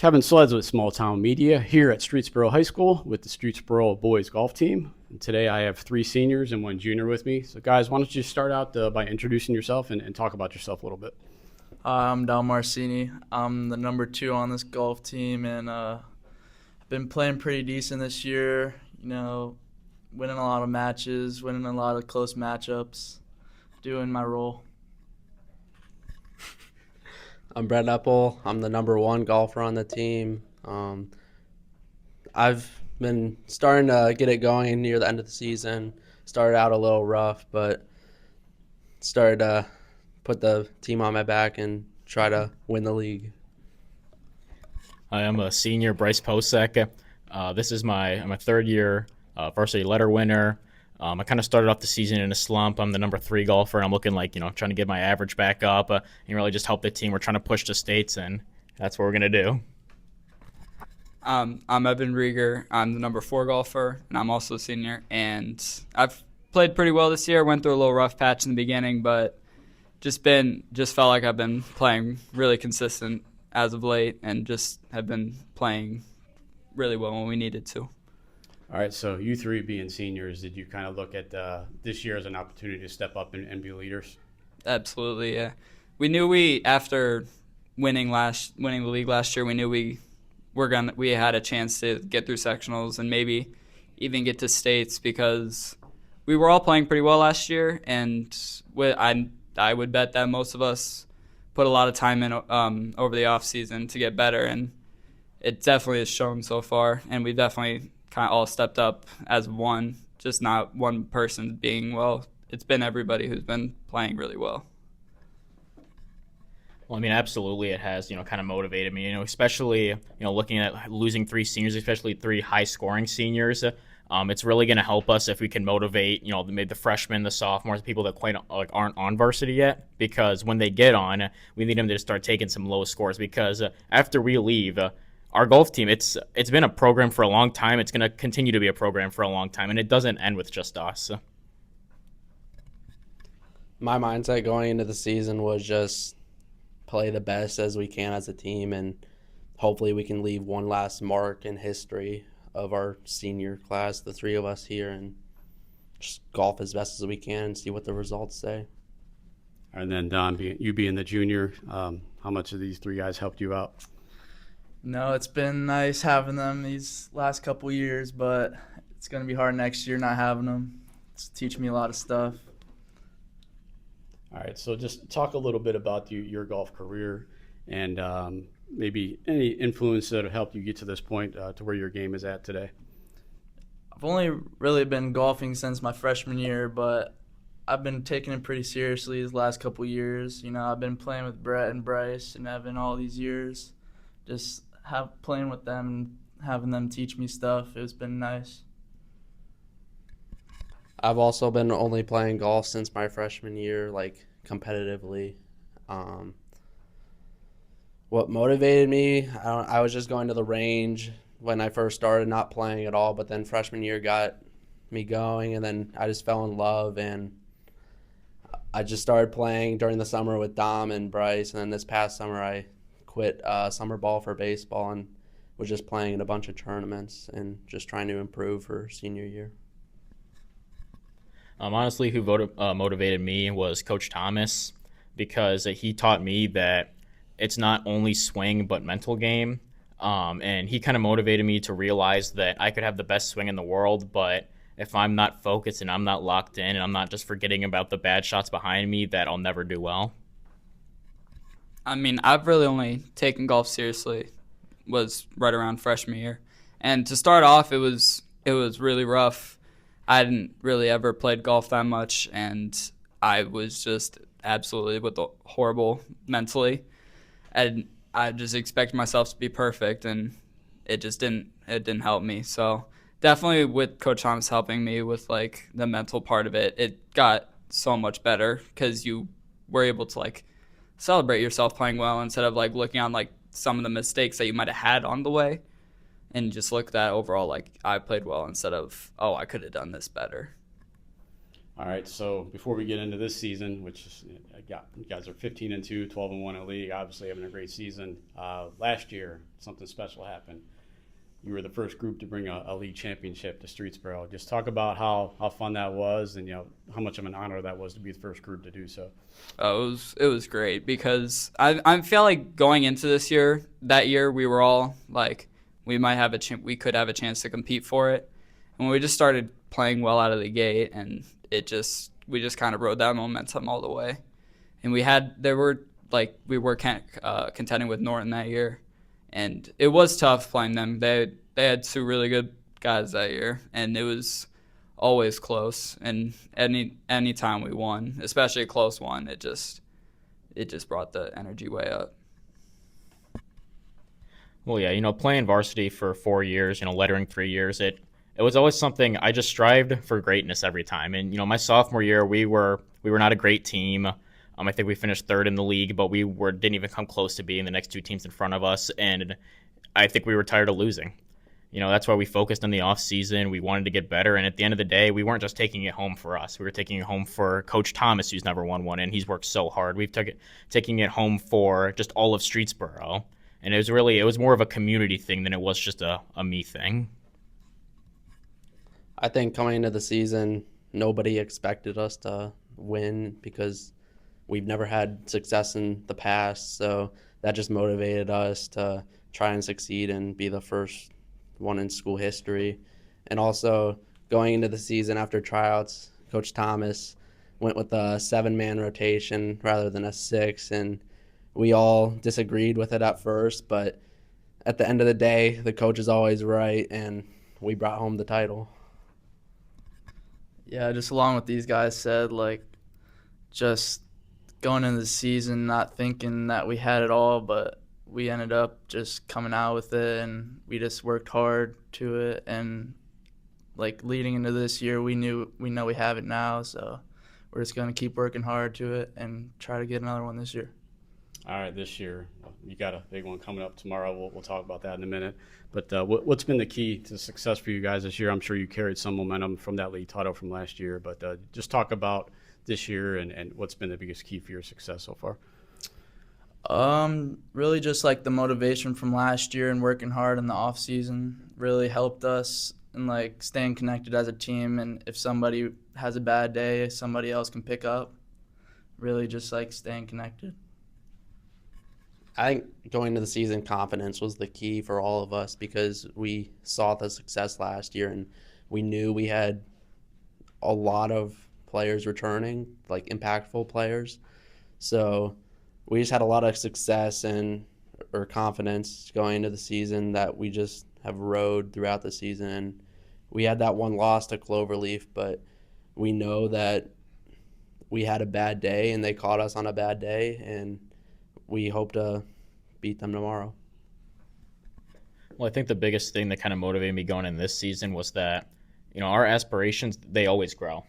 Kevin Sleds with Towne Media here at Streetsboro High School with the Streetsboro boys golf team. And today I have 3 seniors and 1 junior with me. So guys, why don't you start out by introducing yourself and talk about yourself a little bit. I'm Dom Marcini. I'm the number 2 on this golf team, and I've been playing pretty decent this year. Winning a lot of matches, winning a lot of close matchups, doing my role. I'm Brett Epple. I'm the number 1 golfer on the team. I've been starting to get it going near the end of the season. Started out a little rough, but started to put the team on my back and try to win the league. I am a senior, Bryce Pocek. This is I'm a third-year varsity letter winner. I kind of started off the season in a slump. I'm the number 3 golfer, and I'm looking trying to get my average back up and really just help the team. We're trying to push the states, and that's what we're going to do. I'm Evan Reger. I'm the number 4 golfer, and I'm also a senior. And I've played pretty well this year. Went through a little rough patch in the beginning, but just felt like I've been playing really consistent as of late, and just have been playing really well when we needed to. All right, so you 3 being seniors, did you kind of look at this year as an opportunity to step up and be leaders? Absolutely, yeah. We knew after winning the league last year, we knew we had a chance to get through sectionals and maybe even get to states, because we were all playing pretty well last year, and I would bet that most of us put a lot of time in over the off season to get better, and it definitely has shown so far, and we definitely kind of all stepped up as one, just not one person being well. It's been everybody who's been playing really well. Well, I mean, absolutely, it has, kind of motivated me, especially, looking at losing 3 seniors, especially 3 high-scoring seniors. It's really going to help us if we can motivate, maybe the freshmen, the sophomores, the people that aren't on varsity yet, because when they get on, we need them to start taking some low scores, because after we leave, our golf team, it's been a program for a long time. It's going to continue to be a program for a long time, and it doesn't end with just us. My mindset going into the season was just play the best as we can as a team, and hopefully we can leave one last mark in history of our senior class, the 3 of us here, and just golf as best as we can and see what the results say. And then Don, you being the junior, how much of these 3 guys helped you out? No, it's been nice having them these last couple years, but it's going to be hard next year not having them. It's teaching me a lot of stuff. All right, so just talk a little bit about your golf career and maybe any influence that have helped you get to this point to where your game is at today. I've only really been golfing since my freshman year, but I've been taking it pretty seriously these last couple years. I've been playing with Brett and Bryce and Evan all these years. Just playing with them and having them teach me stuff, it's been nice. I've also been only playing golf since my freshman year, competitively. What motivated me, I was just going to the range when I first started, not playing at all, but then freshman year got me going, and then I just fell in love, and I just started playing during the summer with Dom and Bryce, and then this past summer I quit summer ball for baseball and was just playing in a bunch of tournaments and just trying to improve for senior year. Honestly, who motivated me was Coach Thomas, because he taught me that it's not only swing but mental game, and he kind of motivated me to realize that I could have the best swing in the world, but if I'm not focused and I'm not locked in and I'm not just forgetting about the bad shots behind me, that I'll never do well. I mean, I've really only taken golf seriously was right around freshman year. And to start off, it was really rough. I hadn't really ever played golf that much, and I was just absolutely horrible mentally. And I just expected myself to be perfect, and it didn't help me. So definitely with Coach Thomas helping me with the mental part of it, it got so much better, because you were able to celebrate yourself playing well instead of looking on some of the mistakes that you might have had on the way, and just look at that overall I played well instead of, I could have done this better. All right, so before we get into this season, which is, you guys are 15-2, 12-1 in the league, obviously having a great season. Last year, something special happened. You were the first group to bring a league championship to Streetsboro. Just talk about how fun that was, and how much of an honor that was to be the first group to do so. It was great because I feel like going into that year we were all like we could have a chance to compete for it, and we just started playing well out of the gate, and we just kind of rode that momentum all the way, and we were contending with Norton that year, and it was tough playing them. They had two really good guys that year, and it was always close. And any time we won, especially a close one, it just brought the energy way up. Well, yeah, playing varsity for 4 years, lettering 3 years, it was always something I just strived for greatness every time. And, my sophomore year, we were not a great team. I think we finished third in the league, but didn't even come close to being the next two teams in front of us. And I think we were tired of losing. That's why we focused on the off season. We wanted to get better. And at the end of the day, we weren't just taking it home for us. We were taking it home for Coach Thomas, who's never won one, and he's worked so hard. We've taking it home for just all of Streetsboro. And it was more of a community thing than it was just a me thing. I think coming into the season, nobody expected us to win because we've never had success in the past. So that just motivated us to try and succeed and be the first one in school history. And also going into the season after tryouts, Coach Thomas went with a 7-man rotation rather than a 6, and we all disagreed with it at first, but at the end of the day, the coach is always right, and we brought home the title. Yeah, just along with these guys said, just going into the season not thinking that we had it all, but we ended up just coming out with it, and we just worked hard to it. And leading into this year, we know we have it now, so we're just going to keep working hard to it and try to get another one this year. All right, this year, you got a big one coming up tomorrow. We'll talk about that in a minute. But what's been the key to success for you guys this year? I'm sure you carried some momentum from that league title from last year, but just talk about this year and what's been the biggest key for your success so far. Really just the motivation from last year and working hard in the off season really helped us, and staying connected as a team. And if somebody has a bad day, somebody else can pick up. Really just staying connected. I think going into the season, confidence was the key for all of us because we saw the success last year, and we knew we had a lot of players returning, impactful players. So we just had a lot of success or confidence going into the season that we just have rode throughout the season. And we had that one loss to Cloverleaf, but we know that we had a bad day and they caught us on a bad day, and we hope to beat them tomorrow. Well, I think the biggest thing that kind of motivated me going in this season was that, our aspirations, they always grow.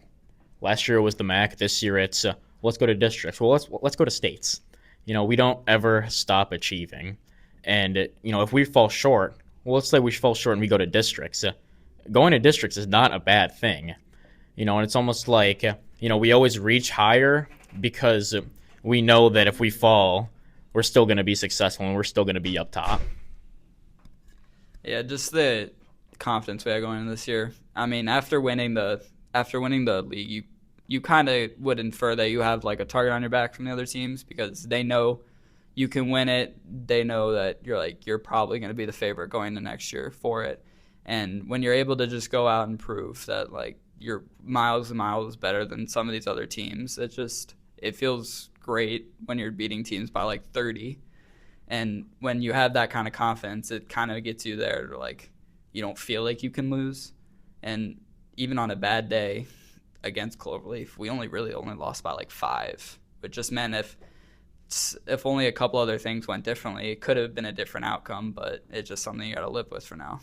Last year it was the MAC. This year it's let's go to districts. Well, let's go to states. We don't ever stop achieving. And, if we fall short, well, let's say we fall short and we go to districts. Going to districts is not a bad thing. And it's almost like, we always reach higher because we know that if we fall, we're still going to be successful and we're still going to be up top. Yeah, just the confidence we had going into this year. I mean, after winning the league, you kind of would infer that you have a target on your back from the other teams because they know you can win it. They know that you're probably going to be the favorite going into next year for it. And when you're able to just go out and prove that you're miles and miles better than some of these other teams, it feels great when you're beating teams by 30. And when you have that kind of confidence, it kind of gets you there to you don't feel like you can lose. And even on a bad day against Cloverleaf, we only lost by 5, which just meant if only a couple other things went differently, it could have been a different outcome, but it's just something you got to live with for now.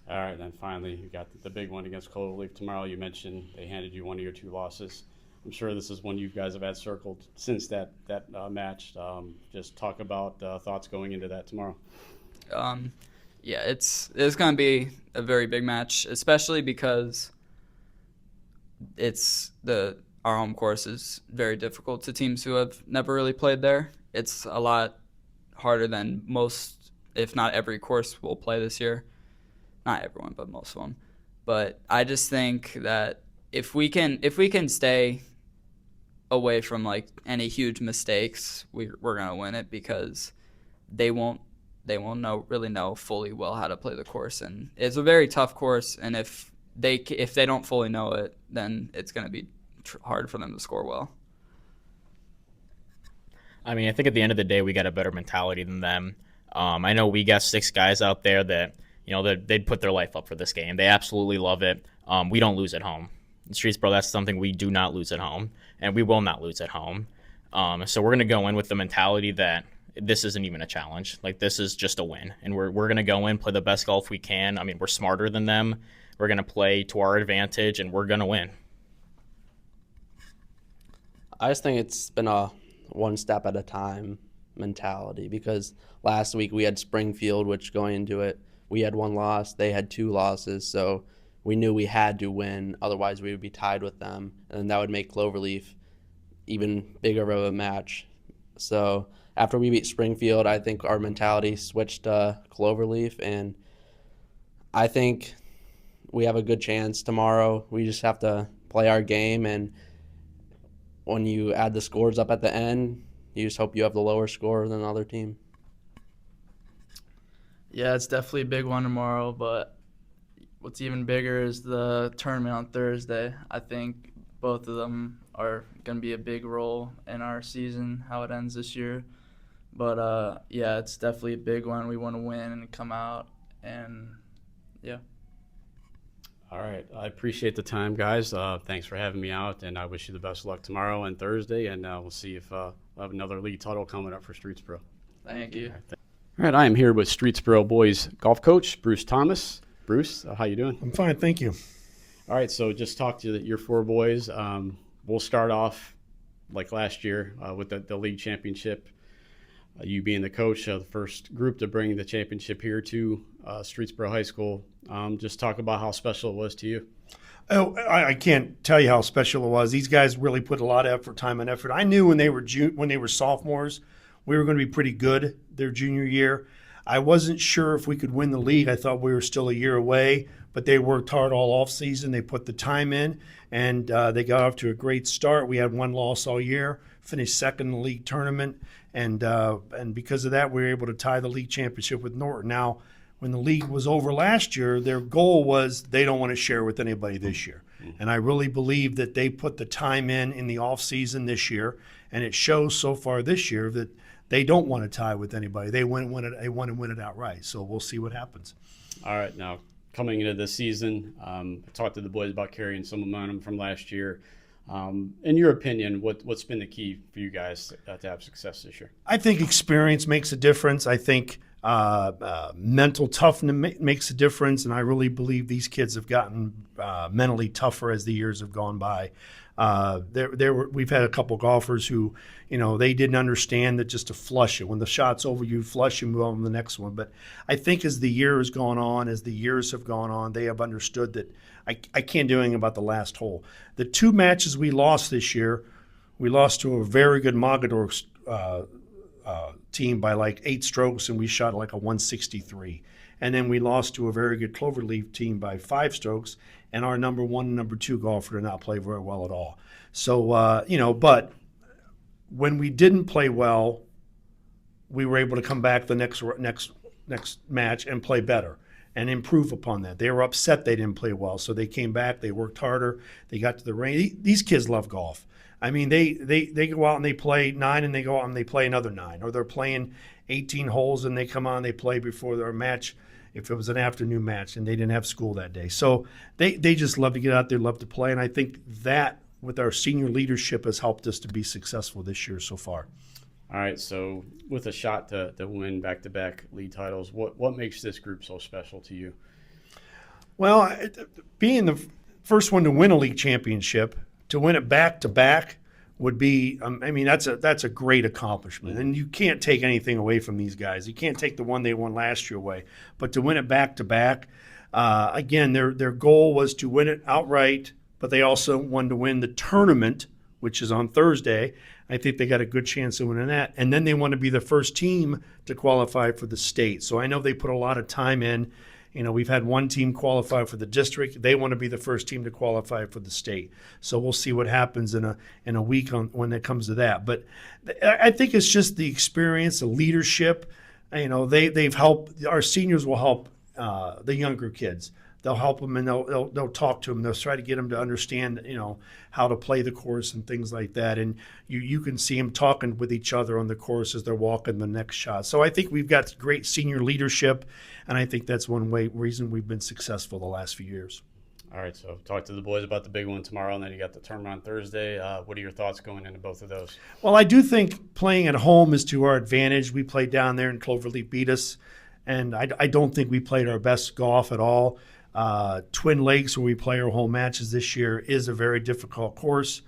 All right, then finally, you got the big one against Cloverleaf tomorrow. You mentioned they handed you one of your 2 losses. I'm sure this is one you guys have had circled since that match. Just talk about thoughts going into that tomorrow. Yeah, it's going to be a very big match, especially because our home course is very difficult to teams who have never really played there. It's a lot harder than most, if not every course we'll play this year. Not everyone, but most of them. But I just think that if we can stay away from like any huge mistakes, we're gonna win it, because they won't really know fully well how to play the course, and it's a very tough course. And if they don't fully know it, then it's gonna be hard for them to score well. I mean, I think at the end of the day, we got a better mentality than them. I know we got 6 guys out there that, that they'd put their life up for this game. They absolutely love it. We don't lose at home. In Streetsboro, that's something we do not lose at home, and we will not lose at home. So we're going to go in with the mentality that this isn't even a challenge. Like, this is just a win, and we're going to go in, play the best golf we can. I mean, we're smarter than them. We're going to play to our advantage, and we're going to win. I just think it's been a one step at a time mentality, because last week we had Springfield, which going into it, we had 1 loss. They had 2 losses, so we knew we had to win. Otherwise, we would be tied with them, and that would make Cloverleaf even bigger of a match. So after we beat Springfield, I think our mentality switched to Cloverleaf, and I think we have a good chance tomorrow. We just have to play our game, and when you add the scores up at the end, you just hope you have the lower score than the other team. Yeah, it's definitely a big one tomorrow, but what's even bigger is the tournament on Thursday. I think both of them are going to be a big role in our season, how it ends this year. But, yeah, it's definitely a big one. We want to win and come out, and, yeah. All right. I appreciate the time, guys. Thanks for having me out, and I wish you the best of luck tomorrow and Thursday, and we'll see if we'll have another league title coming up for Streetsboro. Thank you. All right. I am here with Streetsboro boys golf coach Bruce Thomas. Bruce, how you doing? I'm fine, thank you. All right. So just talk to your 4 boys. We'll start off like last year with the league championship. You being the coach of the first group to bring the championship here to Streetsboro High School. Just talk about how special it was to you. Oh, I can't tell you how special it was. These guys really put a lot of effort, time and effort. I knew when they were sophomores, we were going to be pretty good their junior year. I wasn't sure if we could win the league. I thought we were still a year away, but they worked hard all off season. They put the time in, and they got off to a great start. We had 1 loss all year, finished second in the league tournament, and because of that, we were able to tie the league championship with Norton. Now, when the league was over last year, their goal was they don't want to share with anybody this year. And I really believe that they put the time in the off season this year, and it shows so far this year that they don't want to tie with anybody. They want to win it outright. So we'll see what happens. All right. Now, coming into this season, I talked to the boys about carrying some momentum from last year. In your opinion, what's been the key for you guys to have success this year? I think experience makes a difference. I think mental toughness makes a difference, and I really believe these kids have gotten mentally tougher as the years have gone by. We've had a couple golfers who, they didn't understand that just to flush it. When the shot's over, you flush, you move on to the next one. But I think as the year has gone on, as the years have gone on, they have understood that I can't do anything about the last hole. The 2 matches we lost this year, we lost to a very good Mogador team by like 8 strokes, and we shot like a 163. And then we lost to a very good Cloverleaf team by 5 strokes, and our number 1 and number 2 golfer did not play very well at all. So, but when we didn't play well, we were able to come back the next match and play better and improve upon that. They were upset they didn't play well, so they came back, they worked harder, they got to the range. These kids love golf. I mean, they go out and they play 9, and they go out and they play another 9, or they're playing 18 holes and they come on, they play before their match if it was an afternoon match and they didn't have school that day. So they just love to get out there, love to play, and I think that with our senior leadership has helped us to be successful this year so far. All right, so with a shot to win back-to-back league titles, what makes this group so special to you? Well, being the first one to win a league championship, to win it back-to-back would be, that's a great accomplishment. And you can't take anything away from these guys. You can't take the one they won last year away. But to win it back-to-back, again, their goal was to win it outright, but they also wanted to win the tournament, which is on Thursday. I think they got a good chance of winning that. And then they want to be the first team to qualify for the state. So I know they put a lot of time in. You know, we've had one team qualify for the district. They want to be the first team to qualify for the state. So we'll see what happens in a week when it comes to that. But I think it's just the experience, the leadership. You know, they've helped. Our seniors will help the younger kids. They'll help them and they'll talk to them. They'll try to get them to understand, you know, how to play the course and things like that. And you can see them talking with each other on the course as they're walking the next shot. So I think we've got great senior leadership, and I think that's one reason we've been successful the last few years. All right, so talk to the boys about the big one tomorrow, and then you got the tournament on Thursday. What are your thoughts going into both of those? Well, I do think playing at home is to our advantage. We played down there and Cloverleaf beat us, and I don't think we played our best golf at all. Twin Lakes, where we play our home matches this year, is a very difficult course.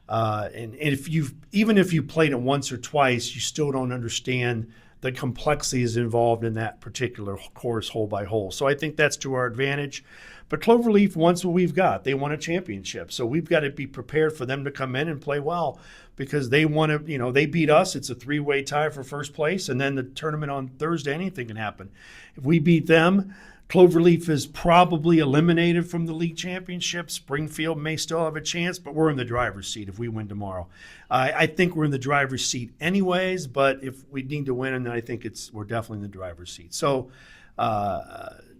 And if even if you played it once or twice, you still don't understand the complexities involved in that particular course hole by hole. So I think that's to our advantage. But Cloverleaf wants what we've got. They want a championship. So we've got to be prepared for them to come in and play well, because they want to, you know, they beat us. It's a 3-way tie for first place. And then the tournament on Thursday, anything can happen. If we beat them, Cloverleaf is probably eliminated from the league championship. Springfield may still have a chance, but we're in the driver's seat if we win tomorrow. I think we're in the driver's seat anyways, but if we need to win, and I think we're definitely in the driver's seat. So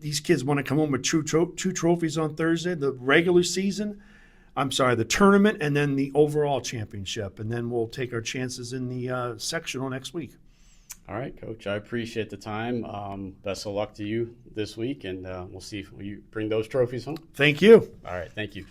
these kids want to come home with two trophies on Thursday, the the tournament, and then the overall championship. And then we'll take our chances in the sectional next week. All right, Coach, I appreciate the time. Best of luck to you this week, and we'll see if you bring those trophies home. Thank you. All right, thank you.